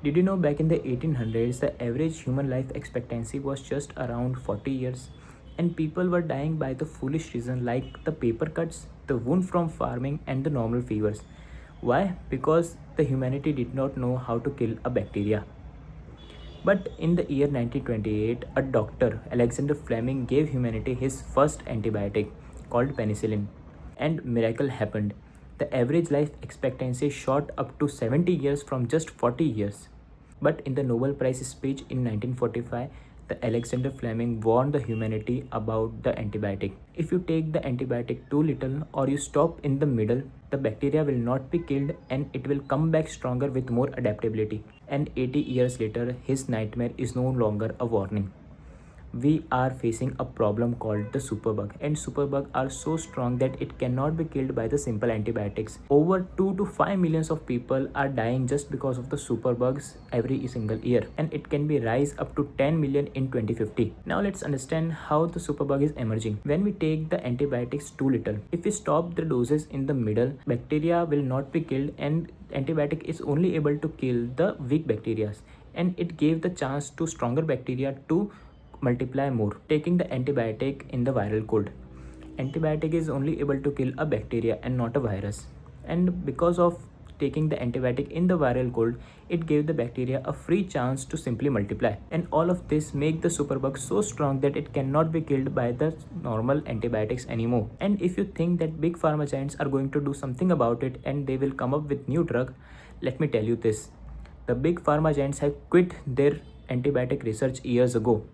Did you know back in the 1800s, the average human life expectancy was just around 40 years? And people were dying by the foolish reason like the paper cuts, the wound from farming, and the normal fevers. Why? Because the humanity did not know how to kill a bacteria. But in the year 1928, a doctor, Alexander Fleming, gave humanity his first antibiotic called penicillin. And miracle happened. The average life expectancy shot up to 70 years from just 40 years. But in the Nobel Prize speech in 1945, the Alexander Fleming warned the humanity about the antibiotic. If you take the antibiotic too little or you stop in the middle, the bacteria will not be killed and it will come back stronger with more adaptability. And 80 years later, his nightmare is no longer a warning. We are facing a problem called the superbug, and superbug are so strong that it cannot be killed by the simple antibiotics. Over 2 to 5 millions of people are dying just because of the superbugs every single year, and it can be rise up to 10 million in 2050. Now let's understand how the superbug is emerging. When we take the antibiotics too little, if we stop the doses in the middle, bacteria will not be killed, and antibiotic is only able to kill the weak bacteria, and it gave the chance to stronger bacteria to multiply more. Taking the antibiotic in the viral code. Antibiotic is only able to kill a bacteria and not a virus. And because of taking the antibiotic in the viral code, it gave the bacteria a free chance to simply multiply. And all of this make the superbug so strong that it cannot be killed by the normal antibiotics anymore. And if you think that big pharma giants are going to do something about it and they will come up with new drug, let me tell you this. The big pharma giants have quit their antibiotic research years ago.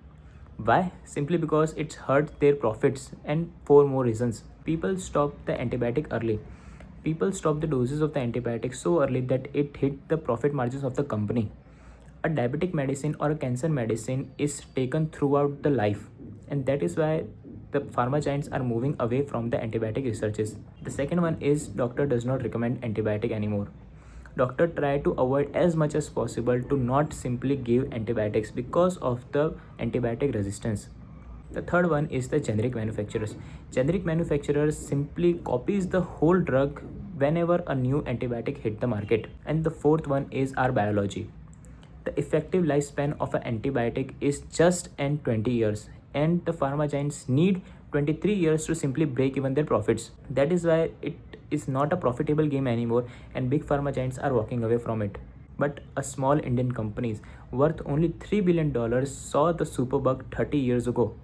Why? Simply because it's hurt their profits, and for more reasons. People stopped the antibiotic early. People stopped the doses of the antibiotic so early that it hit the profit margins of the company. A diabetic medicine or a cancer medicine is taken throughout the life, and that is why the pharma giants are moving away from the antibiotic researches. The second one is doctor does not recommend antibiotic anymore. Doctor try to avoid as much as possible to not simply give antibiotics because of the antibiotic resistance. The third one is the generic manufacturers. Generic manufacturers simply copies the whole drug whenever a new antibiotic hit the market. And the fourth one is our biology. The effective lifespan of an antibiotic is just 20 years, and the pharma giants need 23 years to simply break even their profits. That is why it is not a profitable game anymore, and big pharma giants are walking away from it. But a small Indian companies worth only $3 billion saw the superbug 30 years ago.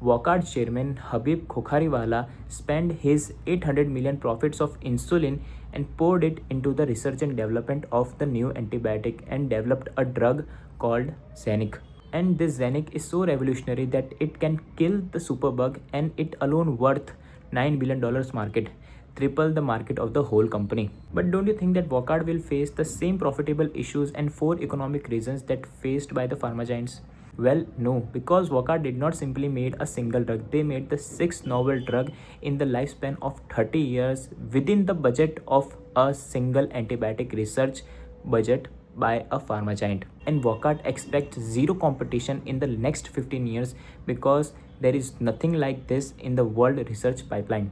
Wockhardt chairman Habib Khokhariwala spent his 800 million profits of insulin and poured it into the research and development of the new antibiotic and developed a drug called Xenic. And this Xenic is so revolutionary that it can kill the superbug, and it alone worth $9 billion market, triple the market of the whole company. But don't you think that Wockhardt will face the same profitable issues and 4 economic reasons that faced by the pharma giants? Well, no, because Wockhardt did not simply made a single drug. They made the 6th novel drug in the lifespan of 30 years within the budget of a single antibiotic research budget by a pharma giant. And Wockhardt expects zero competition in the next 15 years because there is nothing like this in the world research pipeline.